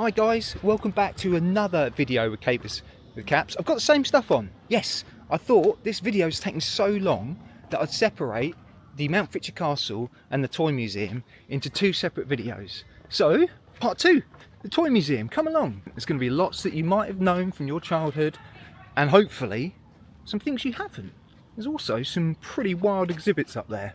Hi guys, welcome back to another video with Capers with Caps. I've got the same stuff on. Yes, I thought this video is taking so long that I'd separate the Mountfitchet Castle and the Toy Museum into two separate videos. So, part two, the Toy Museum, come along. There's going to be lots that you might have known from your childhood and hopefully some things you haven't. There's also some pretty wild exhibits up there.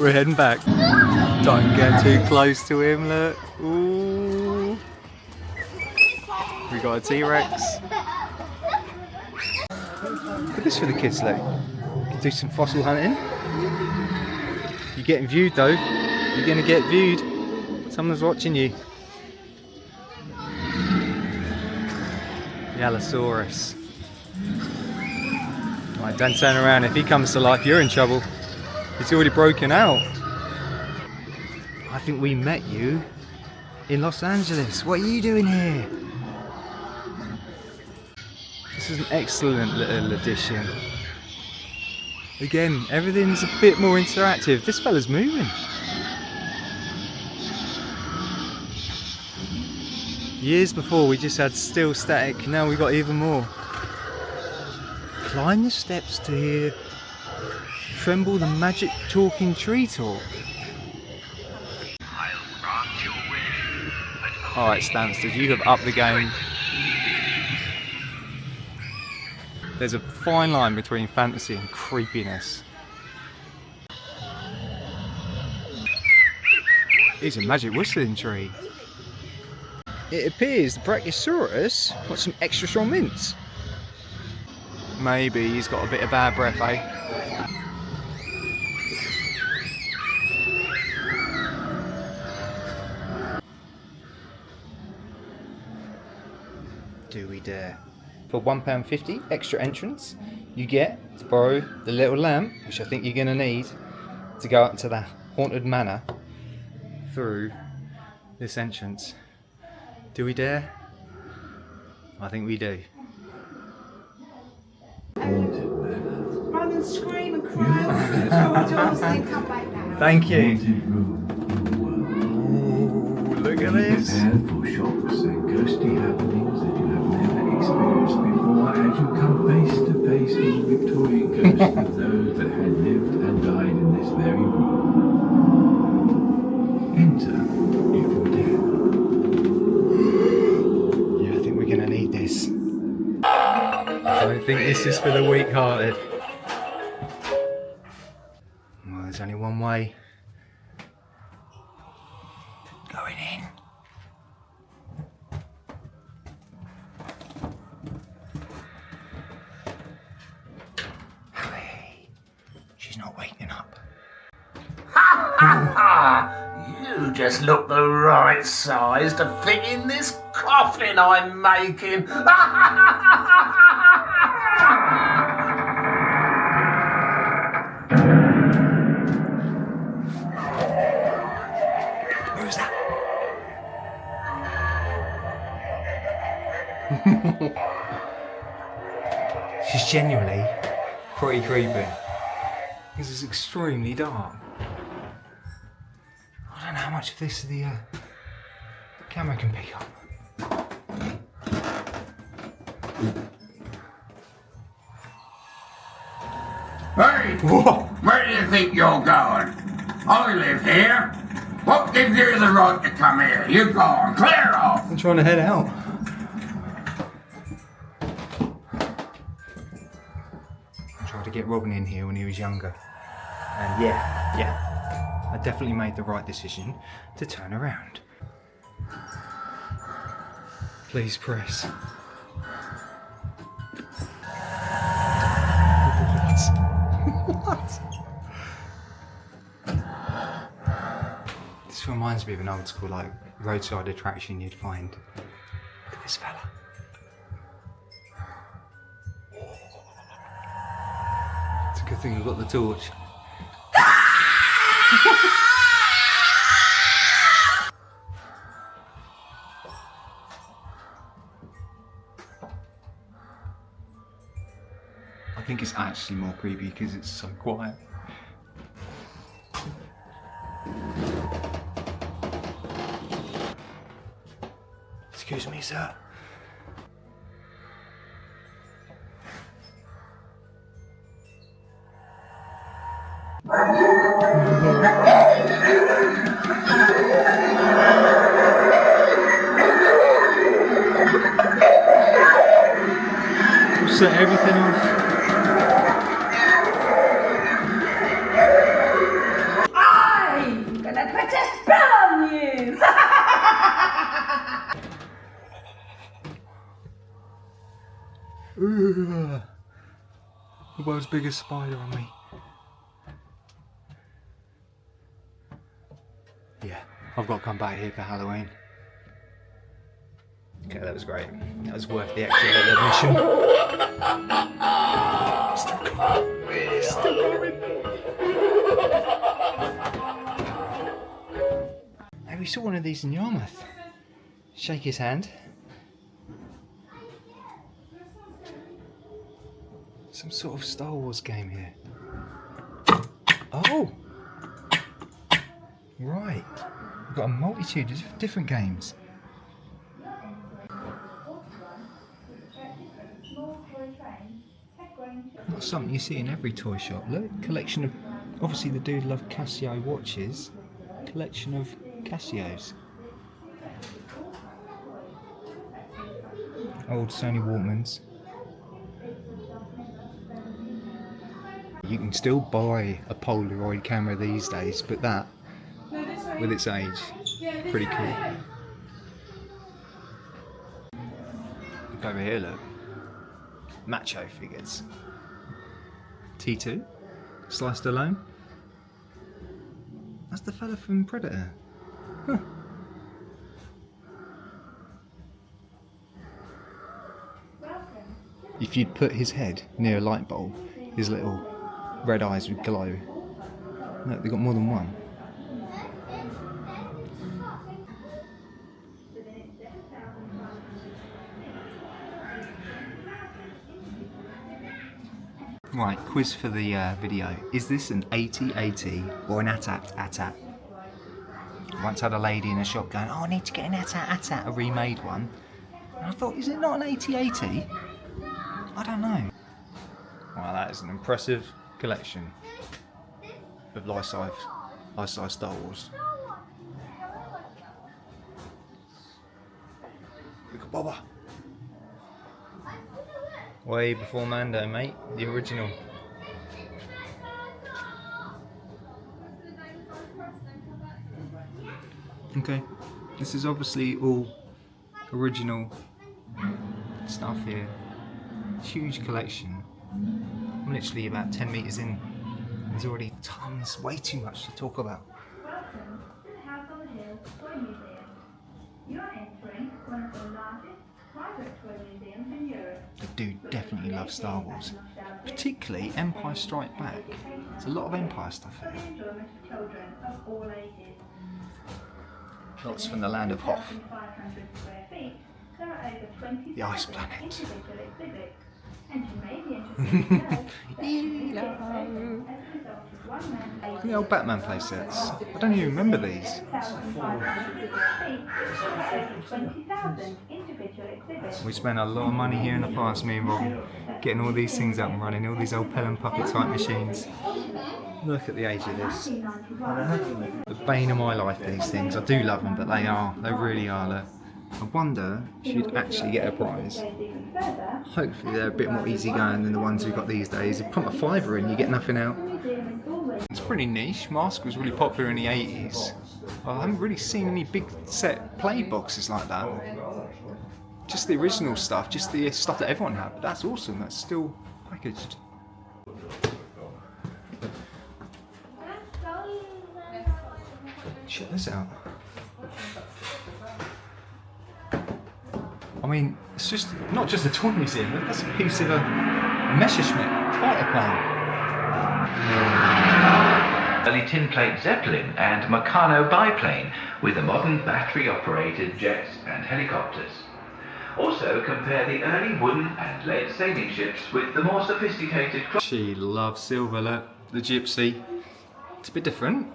We're heading back. Don't get too close to him, look. Ooh. We got a T-Rex. Look at this for the kids, look. You can do some fossil hunting. You're getting viewed though. You're gonna get viewed. Someone's watching you. The Allosaurus. Right, don't turn around. If he comes to life, you're in trouble. It's already broken out. I think we met you in Los Angeles. What are you doing here? This is an excellent little addition. Again, everything's a bit more interactive. This fella's moving. Years before we just had still static, now we've got even more. Climb the steps to hear Tremble the magic talking tree talk. Alright Stansted, you have upped the game. There's a fine line between fantasy and creepiness. It's a magic whistling tree. It appears the Brachiosaurus got some extra strong mints. Maybe he's got a bit of bad breath, eh? Do we dare? For £1.50 extra entrance, you get to borrow the little lamp, which I think you're going to need to go up to the haunted manor through this entrance. Do we dare? I think we do. Run and scream and cry off the corridors and then come back down. Thank you. Ooh, look at this. Prepare for shocks and ghostly happenings that you have never experienced before as you come face to face with Victorian ghosts of those that had lived and died in this very room. Enter if you dare. Yeah, I think we're going to need this. I don't think this is for the weak-hearted. Well, there's only one way. Going in. Hey, she's not waking up. Ha ha ha! You just look the right size to fit in this coffin I'm making. Ha ha ha ha ha! Who's that? She's genuinely pretty creepy. This is extremely dark. I don't know how much of this the camera can pick up. Hey! Whoa! Where do you think you're going? I live here. What gives you the right to come here? You go on, clear off! I'm trying to head out. I tried to get Robin in here when he was younger. And yeah, I definitely made the right decision to turn around. Please press. What? This reminds me of an old school like roadside attraction you'd find. Look at this fella. It's a good thing we've got the torch. think it's actually more creepy because it's so quiet. Excuse me, sir. We'll set everything off. I'm gonna put a spell on you! The world's biggest spider on me. Yeah, I've got to come back here for Halloween. Okay, that was great. That was worth the extra admission. Still coming. Still coming. Hey, we saw one of these in Yarmouth. Shake his hand. Some sort of Star Wars game here. Oh! Right. We've got a multitude of different games. Not something you see in every toy shop. Look, collection of... Obviously the dude loved Casio watches. Collection of Casios. Old Sony Walkmans. You can still buy a Polaroid camera these days, but that, with its age, pretty cool. Look over here, look. Macho figures. T2, sliced alone. That's the fella from Predator. Huh. If you'd put his head near a light bulb, his little red eyes would glow. Look, they've got more than one. Right, quiz for the video. Is this an 80-80 or an AT-AT? Once had a lady in a shop going, oh, I need to get an AT-AT, a remade one. And I thought, is it not an 80-80? I don't know. Wow, that is an impressive collection of life-size Star Wars. Look at Boba. Way before Mando, mate. The original. Okay, this is obviously all original stuff here. Huge collection. I'm literally about 10 metres in. There's already tons, way too much to talk about. Welcome to the House on the Hill Toy Museum. You are entering one of the largest private toy museums in Europe. The dude definitely loves Star Wars, particularly Empire Strikes Back. There's a lot of Empire stuff For the here. enjoyment of children of all ages. Lots from the land of Hoth. 1,500 square feet, there are over 20 The Ice Planet. individual exhibits. And you may be interested to know that as a result of one man The old Batman playsets. I don't even remember these. 1,500 square feet, there are over 20,000 individual exhibits. We spent a lot of money here in the past, me and Robbie, getting all these things up and running, all these old Pell and Puppet type machines. Look at the age of this. The bane of my life, these things. I do love them, but they really are. Look. I wonder if you'd actually get a prize. Hopefully they're a bit more easygoing than the ones we've got these days. You put a £5 in, you get nothing out. It's pretty niche. Mask was really popular in the 80s. I haven't really seen any big set play boxes like that. Just the original stuff, just the stuff that everyone had. But that's awesome, that's still packaged. Check this out. I mean, it's just not just a toy museum, that's a piece of a Messerschmitt fighter plane. Early tin plate Zeppelin and Meccano biplane with the modern battery-operated jets and helicopters. Also, compare the early wooden and lead sailing ships with the more sophisticated. She loves Silver, look, the gypsy. It's a bit different.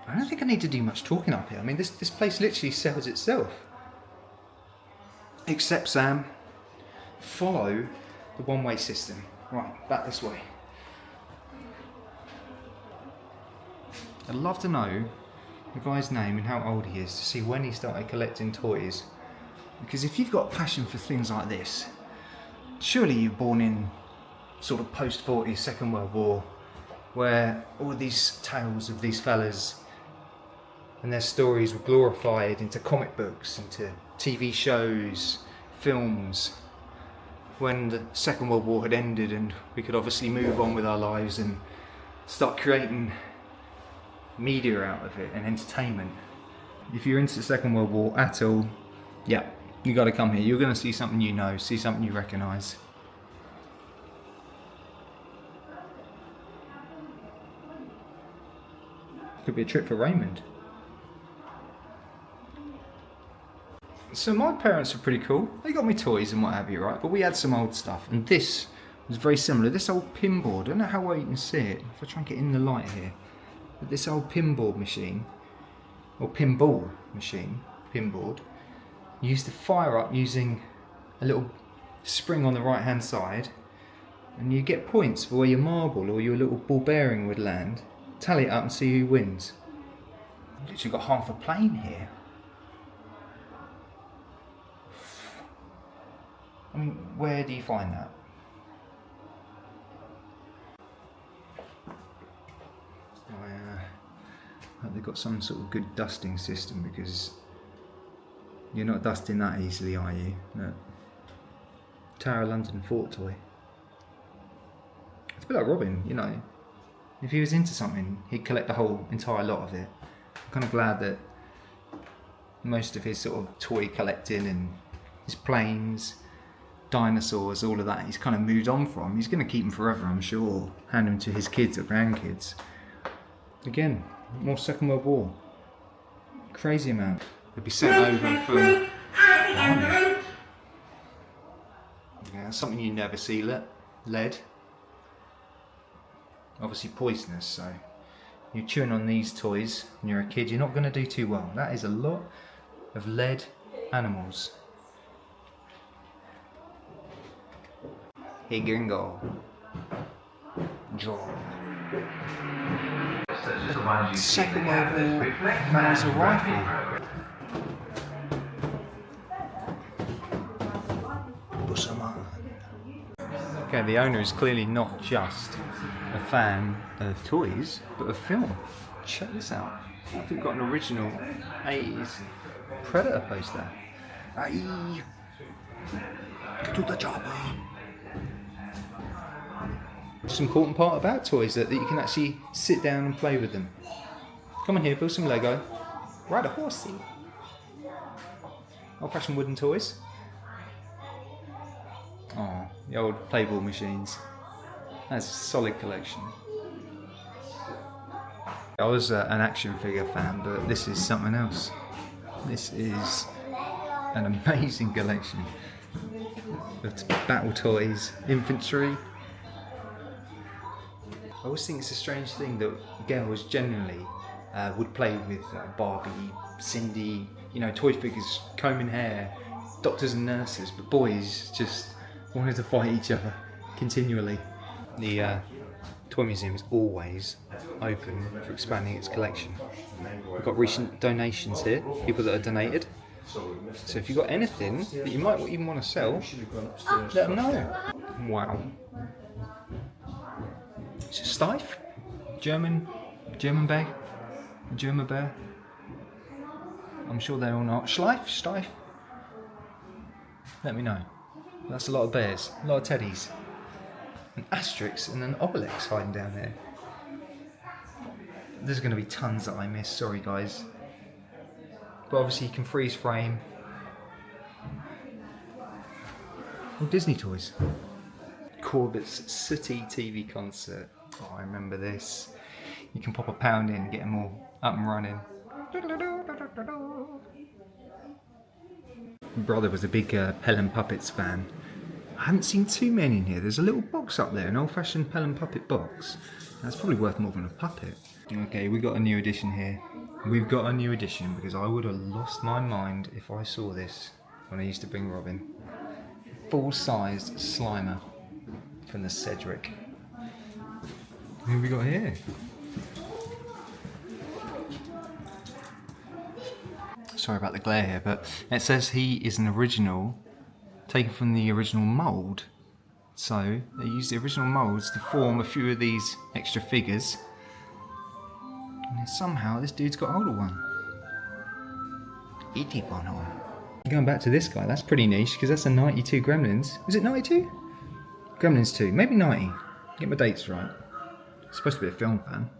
I don't think I need to do much talking up here. I mean, this place literally sells itself. Except, Sam, follow the one-way system. Right, back this way. I'd love to know the guy's name and how old he is to see when he started collecting toys. Because if you've got a passion for things like this, surely you're born in sort of post-40s, Second World War, where all these tales of these fellas and their stories were glorified into comic books, into TV shows, films, when the Second World War had ended and we could obviously move on with our lives and start creating media out of it and entertainment. If you're into the Second World War at all, yeah, you got to come here. You're going to see something you know, see something you recognise. Could be a trip for Raymond. So my parents were pretty cool. They got me toys and what have you, right? But we had some old stuff, and this was very similar. This old pinboard, I don't know how well you can see it. If I try and get in the light here. But this old pinboard machine, or pinball machine, pinboard, you used to fire up using a little spring on the right hand side, and you get points for where your marble or your little ball bearing would land. Tally it up and see who wins. I've literally got half a plane here. I mean, where do you find that? I hope they've got some sort of good dusting system, because you're not dusting that easily, are you? No. Tower of London Fort toy. It's a bit like Robin, you know. If he was into something, he'd collect the whole entire lot of it. I'm kind of glad that most of his sort of toy collecting and his planes, dinosaurs, all of that, he's kind of moved on from. He's going to keep them forever, I'm sure. Hand them to his kids or grandkids. Again, more Second World War. Crazy amount. They'd be sent over for... Yeah, that's something you never see, lead. Obviously poisonous, so you're chewing on these toys when you're a kid, you're not going to do too well. That is a lot of lead animals. Hey gringo. John. Second World War Mauser rifle. Okay, the owner is clearly not just a fan of toys, but of film. Check this out. We've got an original 80s Predator poster. Aye. Get to the chopper. It's an important part about toys that you can actually sit down and play with them. Come on here, build some Lego. Ride a horsey. Old-fashioned wooden toys. Oh, the old Playboy machines. That's a solid collection. I was an action figure fan, but this is something else. This is an amazing collection of battle toys, infantry. I always think it's a strange thing that girls generally would play with Barbie, Cindy, you know, toy figures, combing hair, doctors and nurses, but boys just wanted to fight each other continually. The Toy Museum is always open for expanding its collection. We've got recent donations here, people that have donated. So if you've got anything that you might even want to sell, let them know. Wow. It's a Stife, German bag, German bear. I'm sure they're all not. Stife. Let me know. That's a lot of bears, a lot of teddies. An Asterix and an Obelix hiding down there. There's going to be tons that I miss, sorry guys. But obviously you can freeze frame. Or Disney toys. Corbett's City TV concert. Oh, I remember this. You can pop £1 in and get them all up and running. My brother was a big Pelham Puppets fan. I haven't seen too many in here. There's a little box up there, an old-fashioned Pelham Puppet box. That's probably worth more than a puppet. Okay, we got a new edition here. We've got a new edition because I would have lost my mind if I saw this when I used to bring Robin. Full-sized Slimer from the Cedric. Who have we got here? Sorry about the glare here, but it says he is an original, taken from the original mould. So they used the original moulds to form a few of these extra figures. And then somehow this dude's got hold of one. Going back to this guy, that's pretty niche because that's a 92 Gremlins. Is it 92? Gremlins 2, maybe 90. Get my dates right. Supposed to be a film fan.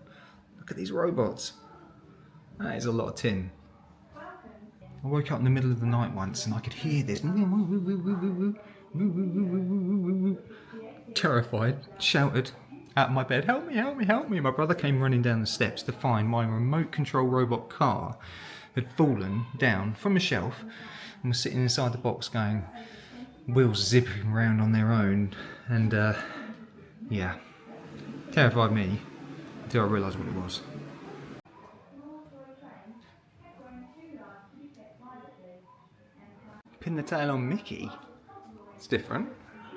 Look at these robots. That is a lot of tin. I woke up in the middle of the night once and I could hear this. Terrified, shouted out of my bed, "Help me, help me, help me." My brother came running down the steps to find my remote control robot car had fallen down from a shelf and was sitting inside the box going, wheels zipping around on their own. And yeah, terrified me until I realised what it was. Pin the tail on Mickey. It's different.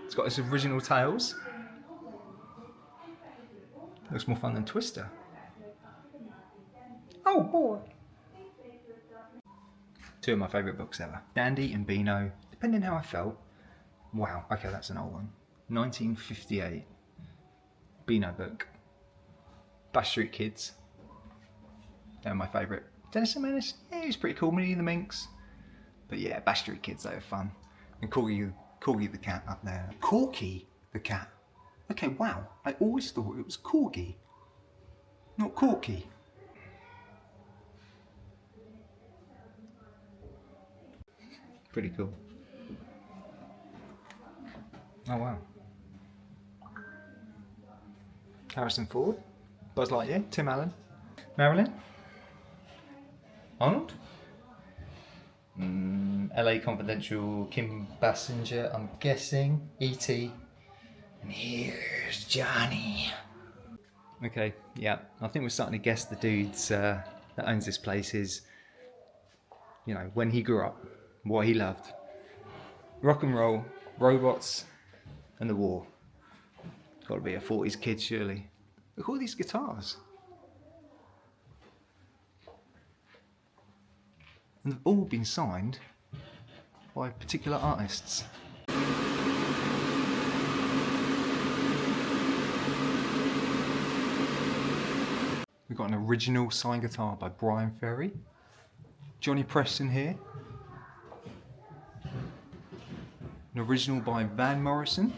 It's got its original tails. Looks more fun than Twister. Oh boy! Two of my favourite books ever. Dandy and Beano, depending how I felt. Wow, okay, that's an old one. 1958. Beano book. Bash Street Kids. They're my favourite. Dennis the Menace, yeah, he was pretty cool. Minnie and the Minx. But yeah, Bash Street Kids, they were fun. And Corgi the cat up there. Corky the cat. Okay, wow. I always thought it was Corgi, not Corky. Pretty cool. Oh wow. Harrison Ford, Buzz Lightyear, Tim Allen, Marilyn, Arnold. LA Confidential, Kim Basinger, I'm guessing, E.T. And here's Johnny. Okay, yeah, I think we're starting to guess the dudes that owns this place is, you know, when he grew up, what he loved. Rock and roll, robots, and the war. Got to be a 40s kid, surely. Look at all these guitars. And they've all been signed by particular artists. We've got an original signed guitar by Brian Ferry. Johnny Preston here. An original by Van Morrison.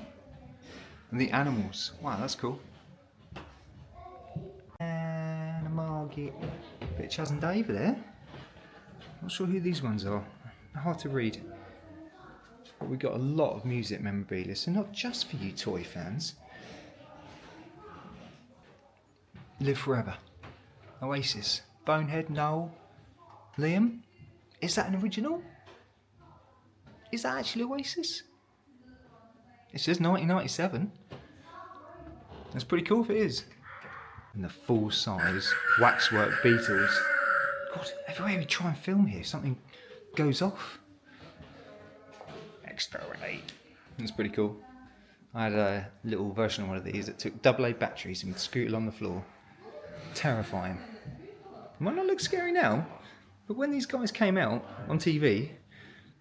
And the Animals. Wow, that's cool. Animal get bit of Chaz and Dave there. Not sure who these ones are. Hard to read. But we've got a lot of music memorabilia, so not just for you toy fans. Live Forever. Oasis. Bonehead, Noel. Liam. Is that an original? Is that actually Oasis? It says 1997. That's pretty cool if it is. And the full-size waxwork Beatles. God, everywhere we try and film here, something goes off. Exterminate. That's pretty cool. I had a little version of one of these that took AA batteries and would scoot along the floor. Terrifying. It might not look scary now, but when these guys came out on TV,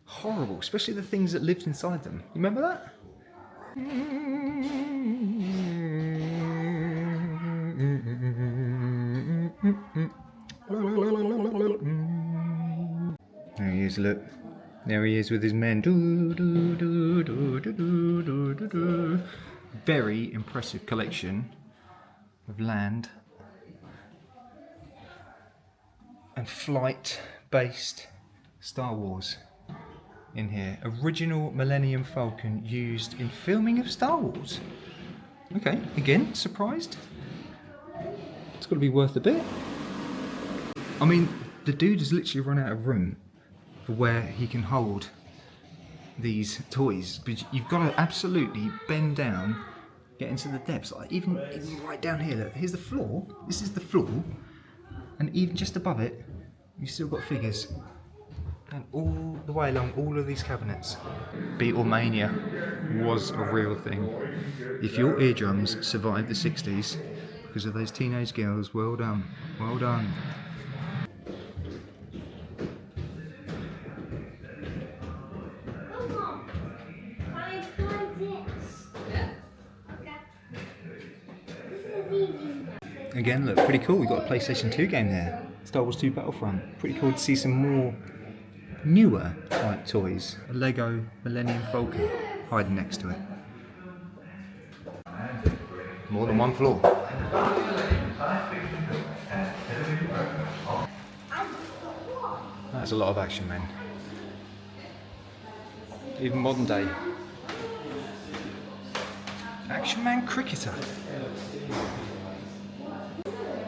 horrible, especially the things that lived inside them. You remember that? There he is, look. There he is with his men. Very impressive collection of land and flight-based Star Wars in here. Original Millennium Falcon used in filming of Star Wars. Okay, again, surprised. It's got to be worth a bit. I mean, the dude has literally run out of room for where he can hold these toys, but you've got to absolutely bend down, get into the depths. Like even right down here, look, here's the floor. This is the floor, and even just above it, you've still got figures. And all the way along all of these cabinets. Beatlemania was a real thing. If your eardrums survived the 60s because of those teenage girls, well done, well done. Again, look, pretty cool. We've got a PlayStation 2 game there. Star Wars 2 Battlefront. Pretty cool to see some more newer type toys. A Lego Millennium Falcon hiding next to it. More than one floor. That's a lot of Action Man. Even modern day. Action Man cricketer.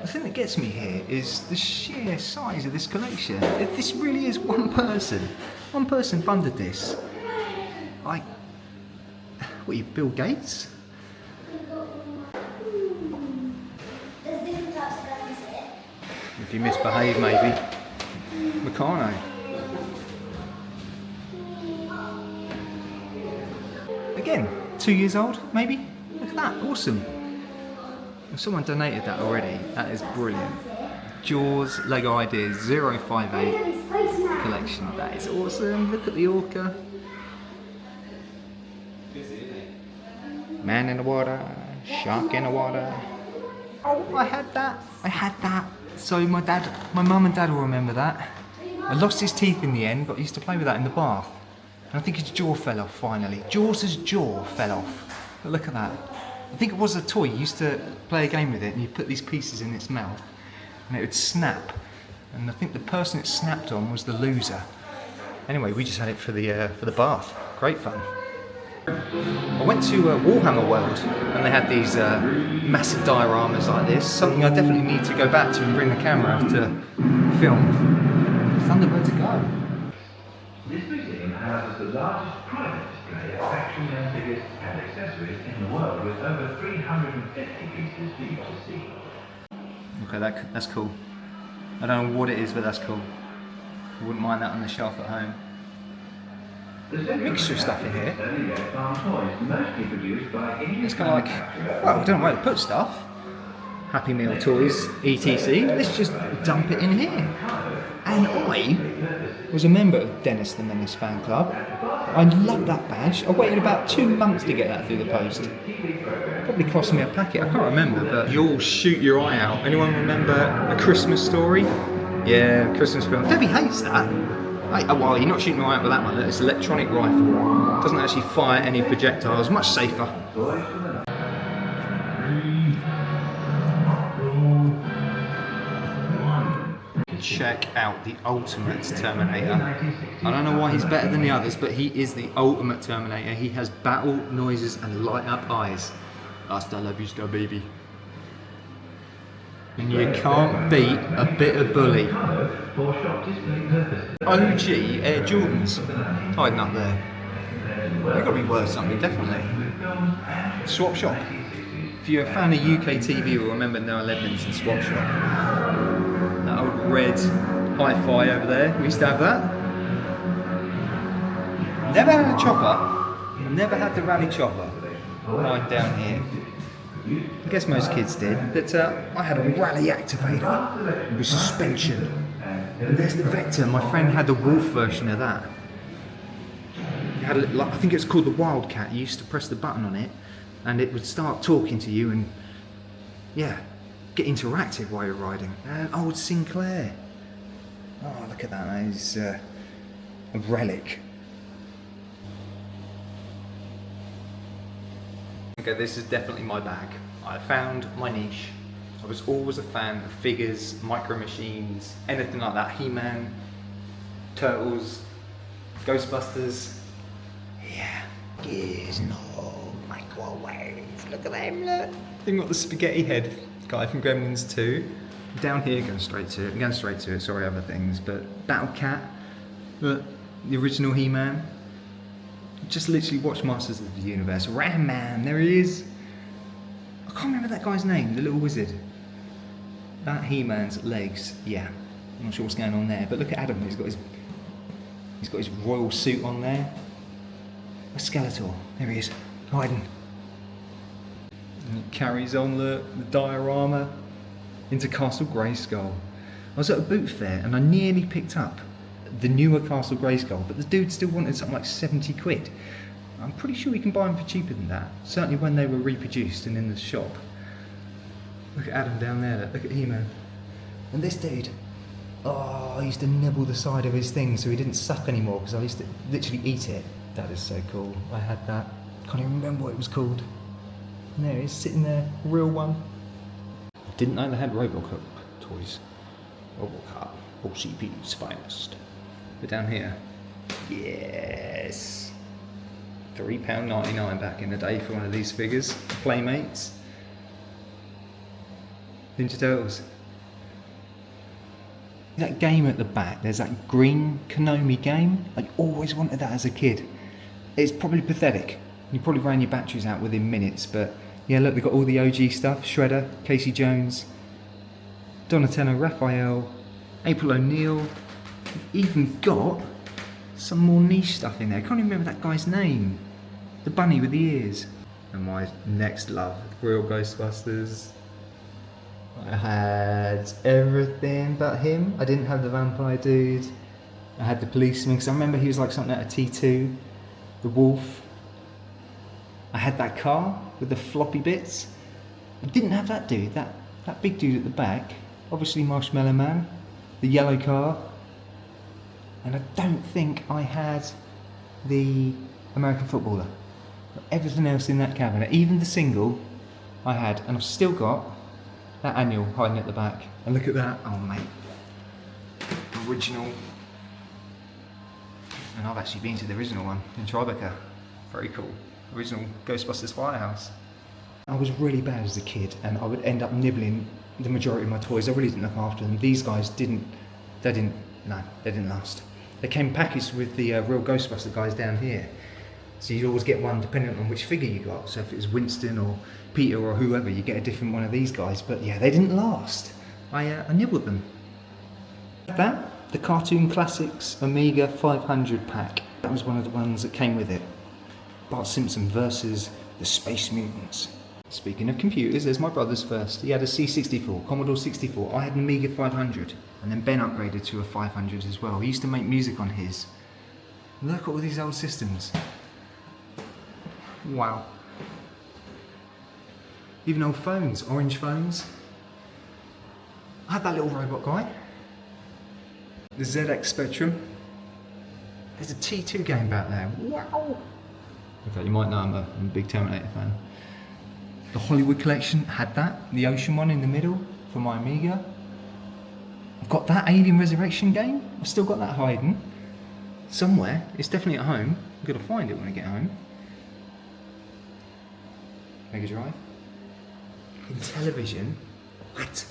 The thing that gets me here is the sheer size of this collection. If this really is one person funded this. Like, what are you, Bill Gates? If you misbehave, maybe. Meccano. Again, 2 years old, maybe? Look at that, awesome. If someone donated that already, that is brilliant. Jaws Lego Ideas 058 collection, that is awesome. Look at the orca. Man in the water, shark in the water. Oh, I had that. So my mum and dad will remember that. I lost his teeth in the end, but I used to play with that in the bath. And I think his jaw fell off finally. Jaws' jaw fell off. But look at that. I think it was a toy. You used to play a game with it and you put these pieces in its mouth and it would snap. And I think the person it snapped on was the loser. Anyway, we just had it for the bath. Great fun. I went to Warhammer World and they had these massive dioramas like this. Something I definitely need to go back to and bring the camera to film. Thunderbirds a go. This museum houses the largest private display of action man figures and accessories in the world, with over 350 pieces for you to see. Okay, that's cool. I don't know what it is, but that's cool. I wouldn't mind that on the shelf at home. A mixture of stuff in here. It's kind of like, well, I don't know where to put stuff. Happy Meal toys, etc. Let's just dump it in here. And I was a member of Dennis the Menace fan club. I love that badge. I waited about 2 months to get that through the post. Probably cost me a packet, I can't remember, but you'll shoot your eye out. Anyone remember A Christmas Story? Yeah, Christmas film. Debbie hates that. Oh, well, you're not shooting your eye out with that one. It's an electronic rifle. Doesn't actually fire any projectiles, much safer. Check out the ultimate Terminator. I don't know why he's better than the others, but he is the ultimate Terminator. He has battle noises and light up eyes. Hasta la vista, baby. And you can't beat a bit of bully. OG Air Jordans hiding up there. They've got to be worth something, definitely. Swap Shop. If you're a fan of UK TV, you'll remember Noah Ledman's Swap Shop. That old red hi-fi over there, we used to have that. Never had a chopper, never had the rally chopper. Mine down here. I guess most kids did, but I had a rally activator with suspension. And there's the Vector, my friend had the Wolf version of that. It had I think it's called the Wildcat. You used to press the button on it and it would start talking to you and, yeah, get interactive while you're riding. And old Sinclair. Oh, look at that, that is a relic. Okay, this is definitely my bag. I found my niche. I was always a fan of figures, micro machines, anything like that. He-Man, Turtles, Ghostbusters. Yeah. Gears, no microwave. Look at them, look. They've got the spaghetti head guy from Gremlins 2. Down here, going straight to it, sorry other things, but Battle Cat, look, the original He-Man. Just literally watched Masters of the Universe. Ram Man, there he is. I can't remember that guy's name, the little wizard. That He-Man's legs, yeah. I'm not sure what's going on there, but look at Adam, he's got his royal suit on there. A Skeletor, there he is, hiding. And he carries on the diorama into Castle Grayskull. I was at a boot fair and I nearly picked up the newer Castle Grayskull, but the dude still wanted something like 70 quid. I'm pretty sure you can buy them for cheaper than that, certainly when they were reproduced and in the shop. Look at Adam down there, look at He-Man. And this dude, oh, I used to nibble the side of his thing so he didn't suck anymore because I used to literally eat it. That is so cool, I had that. Can't even remember what it was called. And there he is, sitting there, real one. Didn't know they had Robocop toys. Robocop, OCP's finest. But down here, yes. £3.99 back in the day for one of these figures. Playmates. Ninja Turtles. That game at the back, there's that green Konami game. I always wanted that as a kid. It's probably pathetic. You probably ran your batteries out within minutes, but yeah, look, they've got all the OG stuff. Shredder, Casey Jones, Donatello, Raphael, April O'Neil. Even got some more niche stuff in there. I can't even remember that guy's name. The bunny with the ears. And my next love, real Ghostbusters. I had everything but him. I didn't have the vampire dude. I had the policeman, because I remember he was like something out of T2. The wolf. I had that car with the floppy bits. I didn't have that dude, that big dude at the back. Obviously Marshmallow Man. The yellow car. And I don't think I had the American footballer. Everything else in that cabinet, even the single, I had. And I've still got that annual hiding at the back. And look at that, oh mate. Original. And I've actually been to the original one in Tribeca. Very cool. Original Ghostbusters Firehouse. I was really bad as a kid and I would end up nibbling the majority of my toys. I really didn't look after them. These guys didn't last. They came packaged with the real Ghostbuster guys down here. So you'd always get one depending on which figure you got. So if it was Winston or Peter or whoever, you get a different one of these guys. But yeah, they didn't last. I nibbled them. The Cartoon Classics Amiga 500 pack. That was one of the ones that came with it. Bart Simpson versus the Space Mutants. Speaking of computers, there's my brother's first. He had a C64, Commodore 64. I had an Amiga 500. And then Ben upgraded to a 500 as well. He used to make music on his. Look at all these old systems. Wow. Even old phones, orange phones. I had that little robot guy. The ZX Spectrum. There's a T2 game back there. Wow. Okay, you might know I'm a big Terminator fan. The Hollywood collection had that. The Ocean one in the middle for my Amiga. I've got that Alien Resurrection game. I've still got that hiding somewhere. It's definitely at home. I've got to find it when I get home. Mega Drive. In television. What?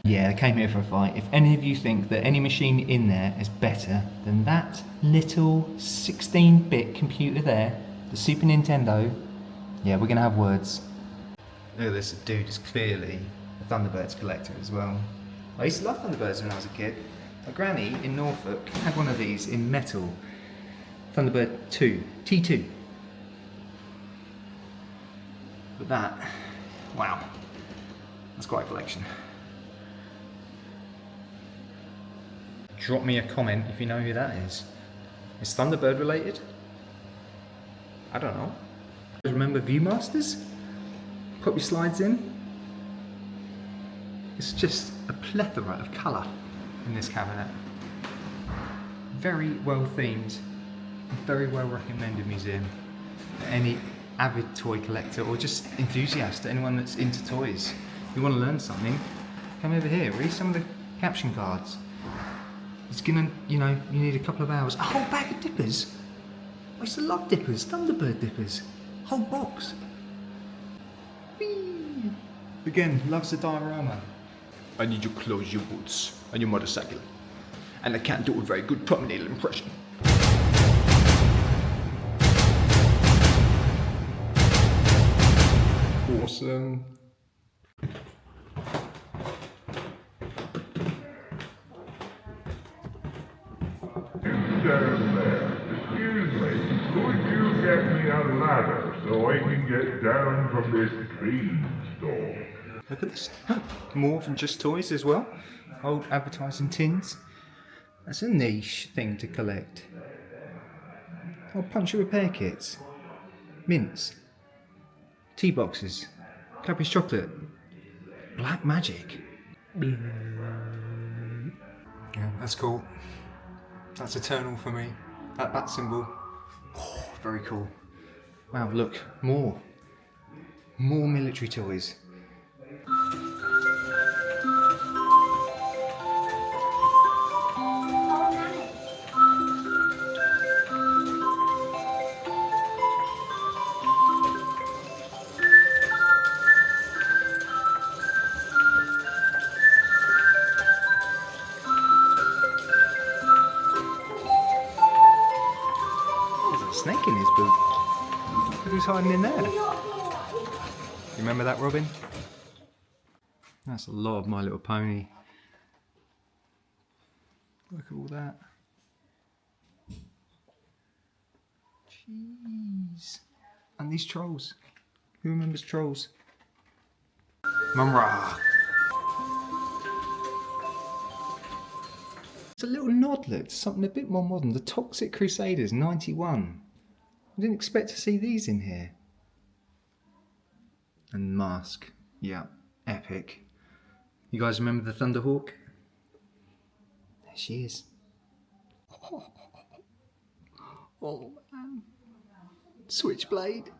Yeah, I came here for a fight. If any of you think that any machine in there is better than that little 16-bit computer there, the Super Nintendo, yeah, we're gonna have words. Look at this dude is clearly a Thunderbirds collector as well. I used to love Thunderbirds when I was a kid. My granny in Norfolk had one of these in metal. Thunderbird 2, T2. But that, wow, that's quite a collection. Drop me a comment if you know who that is. Is Thunderbird related? I don't know. Remember Viewmasters? Put your slides in. It's just a plethora of colour in this cabinet. Very well themed, very well recommended museum for any avid toy collector or just enthusiast, anyone that's into toys. If you want to learn something, come over here, read some of the caption cards. It's gonna, you need a couple of hours. A whole bag of dippers. I used to love dippers, Thunderbird dippers. Whole box. Whee! Again, loves the diorama. I need you to close your boots on your motorcycle. And I can't do a very good thumbnail impression. a ladder so I can get down from this beanstalk. Look at this. More than just toys as well. Old advertising tins. That's a niche thing to collect. Oh, puncture repair kits. Mints. Tea boxes. Cadbury's chocolate. Black magic. Yeah, that's cool. That's eternal for me. That bat symbol. Oh, very cool. Wow, look. More. More military toys. Snake in his boot. Look who's hiding in there. You remember that, Robin? That's a lot of My Little Pony. Look at all that. Jeez. And these trolls. Who remembers trolls? Mumra. It's a little nodlet, something a bit more modern. The Toxic Crusaders, 91. I didn't expect to see these in here. And Mask. Yeah, epic. You guys remember the Thunderhawk? There she is. Oh man. Switchblade.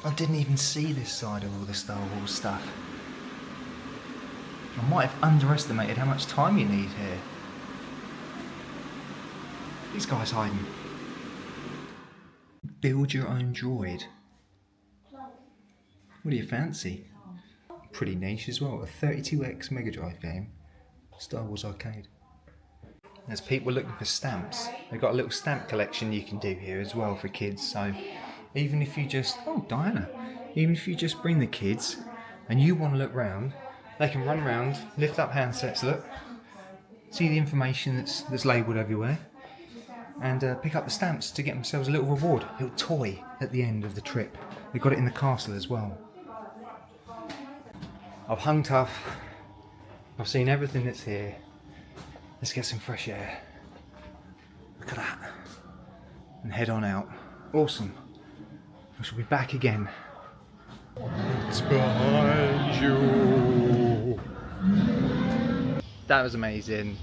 I didn't even see this side of all the Star Wars stuff. I might have underestimated how much time you need here. These guys hiding. Build your own droid. What do you fancy? Pretty niche as well. A 32X Mega Drive game. Star Wars Arcade. There's people looking for stamps. They've got a little stamp collection you can do here as well for kids. So even if you just... Oh, Diana. Even if you just bring the kids and you want to look round, they can run around, lift up handsets, look. See the information that's labelled everywhere. And pick up the stamps to get themselves a little reward, a little toy at the end of the trip. They've got it in the castle as well. I've hung tough. I've seen everything that's here. Let's get some fresh air. Look at that. And head on out. Awesome. I shall be back again. It's behind you. That was amazing.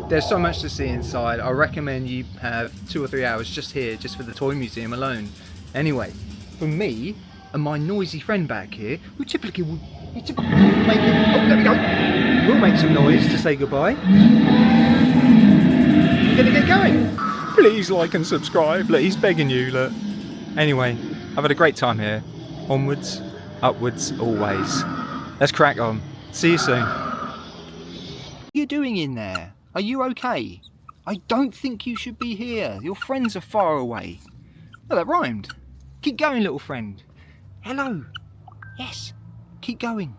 There's so much to see inside. I recommend you have 2 or 3 hours just here, just for the toy museum alone. Anyway, from me and my noisy friend back here, who typically will make it, oh, there we go. We'll make some noise to say goodbye. We're gonna get going. Please like and subscribe. Look, he's begging you. Look. Anyway, I've had a great time here. Onwards, upwards, always. Let's crack on. See you soon. What are you doing in there? Are you okay? I don't think you should be here. Your friends are far away. Oh, that rhymed. Keep going, little friend. Hello. Yes. Keep going.